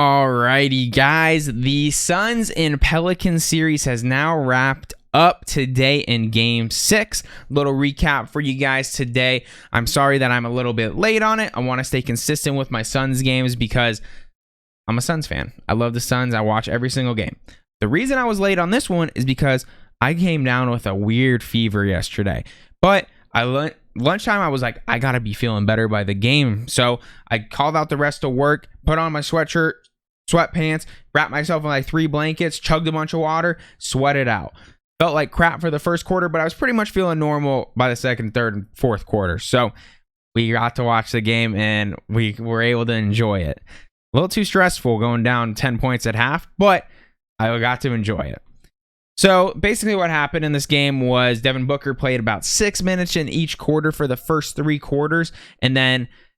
Alrighty, guys. The Suns and Pelicans series has now wrapped up today in Game 6. Little recap for you guys today. I'm sorry that I'm a little bit late on it. I want to stay consistent with my Suns games because I'm a Suns fan. I love the Suns. I watch every single game. The reason I was late on this one is because I came down with a weird fever yesterday. But lunchtime, I was like, I got to be feeling better by the game. So I called out the rest of work, put on my sweatshirt, sweatpants, wrapped myself in like 3 blankets, chugged a bunch of water, sweated out. Felt like crap for the first quarter, but I was pretty much feeling normal by the second, third, and fourth quarter. So we got to watch the game and we were able to enjoy it. A little too stressful going down 10 points at half, but I got to enjoy it. So basically what happened in this game was Devin Booker played about 6 minutes in each quarter for the first 3 quarters. And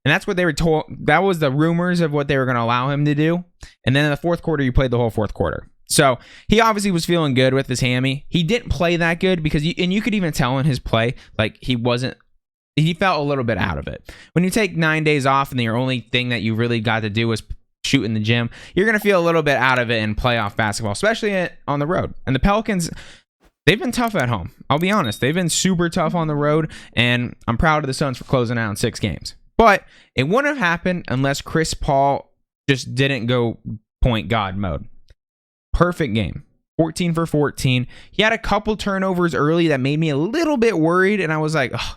that's what they were told. That was the rumors of what they were going to allow him to do. And then in the fourth quarter, he played the whole fourth quarter. So he obviously was feeling good with his hammy. He didn't play that good because you could even tell in his play, like he felt a little bit out of it. When you take 9 days off and the only thing that you really got to do was shoot in the gym, you're going to feel a little bit out of it in playoff basketball, especially on the road. And the Pelicans, they've been tough at home. I'll be honest. They've been super tough on the road, and I'm proud of the Suns for closing out in 6 games. But it wouldn't have happened unless Chris Paul just didn't go point God mode. Perfect game. 14 for 14. He had a couple turnovers early that made me a little bit worried, and I was like, oh,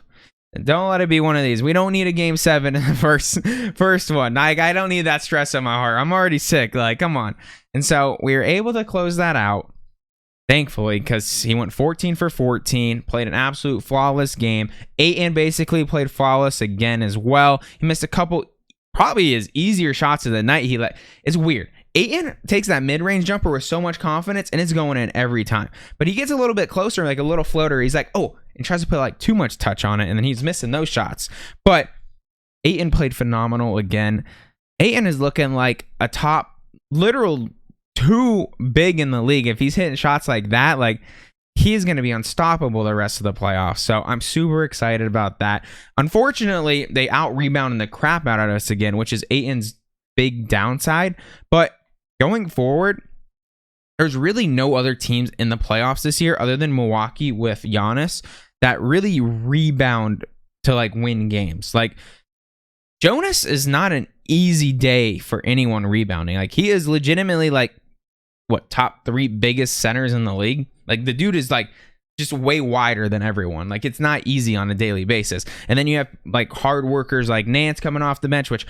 don't let it be one of these. We don't need a game 7 in the first one. Like, I don't need that stress on my heart. I'm already sick. Like, come on. And so we were able to close that out, thankfully, because he went 14 for 14, played an absolute flawless game. Ayton basically played flawless again as well. He missed a couple, probably his easier shots of the night. It's weird. Ayton takes that mid-range jumper with so much confidence, and it's going in every time. But he gets a little bit closer, like a little floater. He's like, oh, and tries to put like too much touch on it, and then he's missing those shots. But Ayton played phenomenal again. Ayton is looking like a top, literal 2 big in the league. If he's hitting shots like that, like he's going to be unstoppable the rest of the playoffs. So I'm super excited about that. Unfortunately, they out-rebounded the crap out of us again, which is Ayton's big downside. But going forward, there's really no other teams in the playoffs this year other than Milwaukee with Giannis that really rebound to like win games. Like Jonas is not an easy day for anyone rebounding. Like he is legitimately like top 3 biggest centers in the league. Like the dude is like just way wider than everyone. Like it's not easy on a daily basis. And then you have like hard workers like Nance coming off the bench, which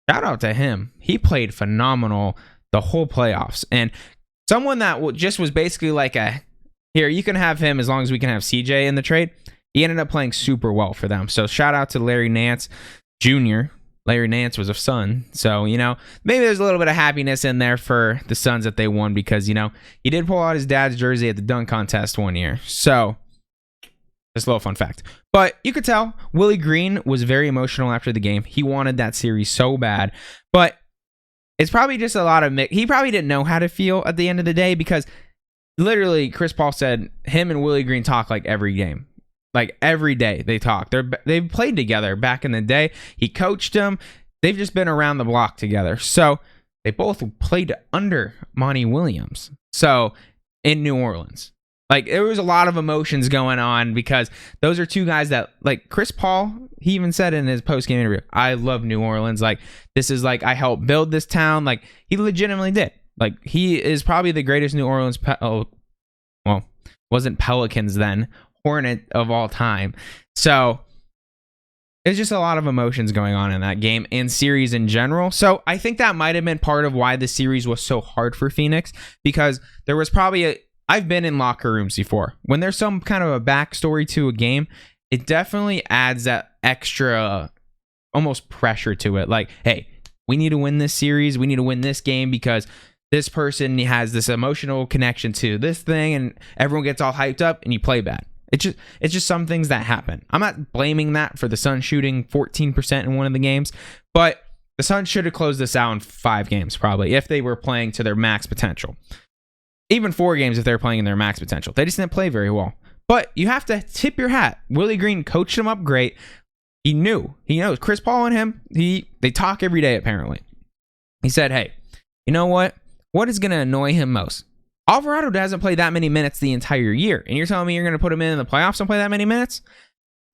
shout out to him. He played phenomenal the whole playoffs. And someone that just was basically like here, you can have him as long as we can have CJ in the trade. He ended up playing super well for them. So shout out to Larry Nance Jr. Larry Nance was a Sun. So, maybe there's a little bit of happiness in there for the Suns that they won because, he did pull out his dad's jersey at the dunk contest one year. So just a little fun fact. But you could tell Willie Green was very emotional after the game. He wanted that series so bad. But it's probably just a lot of he probably didn't know how to feel at the end of the day because literally Chris Paul said him and Willie Green talk like every game. Like every day they talk. They've played together back in the day. He coached them. They've just been around the block together. So they both played under Monty Williams. So in New Orleans. Like, there was a lot of emotions going on because those are 2 guys that, like, Chris Paul, he even said in his post-game interview, I love New Orleans. Like, this is, like, I helped build this town. Like, he legitimately did. Like, he is probably the greatest New Orleans, wasn't Pelicans then, Hornet of all time. So, there's just a lot of emotions going on in that game and series in general. So, I think that might have been part of why the series was so hard for Phoenix because there was probably I've been in locker rooms before. When there's some kind of a backstory to a game, it definitely adds that extra almost pressure to it. Like, hey, we need to win this series. We need to win this game because this person has this emotional connection to this thing and everyone gets all hyped up and you play bad. It's just some things that happen. I'm not blaming that for the Suns shooting 14% in one of the games, but the Suns should have closed this out in 5 games probably if they were playing to their max potential. Even 4 games if they're playing in their max potential. They just didn't play very well. But you have to tip your hat. Willie Green coached him up great. He knows Chris Paul and him. They talk every day apparently. He said, "Hey, you know what? What is going to annoy him most? Alvarado hasn't played that many minutes the entire year, and you're telling me you're going to put him in the playoffs and play that many minutes?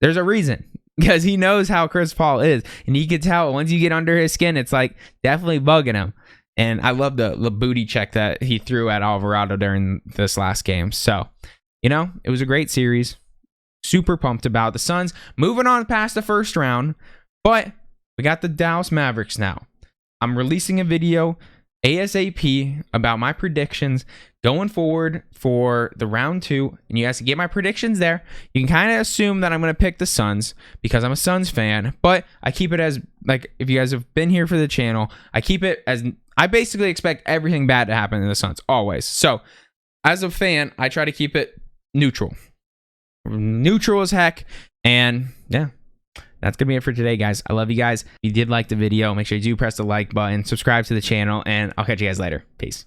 There's a reason, because he knows how Chris Paul is, and you can tell once you get under his skin, it's like definitely bugging him. And I love the booty check that he threw at Alvarado during this last game. So, you know, it was a great series. Super pumped about the Suns moving on past the first round, but we got the Dallas Mavericks now. I'm releasing a video ASAP about my predictions going forward for the round 2, and you guys can get my predictions there. You can kind of assume that I'm going to pick the Suns because I'm a Suns fan, but I keep it as, like, if you guys have been here for the channel, I keep it as, I basically expect everything bad to happen to the Suns, always. So, as a fan, I try to keep it neutral. Neutral as heck, and yeah. That's going to be it for today, guys. I love you guys. If you did like the video, make sure you do press the like button, subscribe to the channel, and I'll catch you guys later. Peace.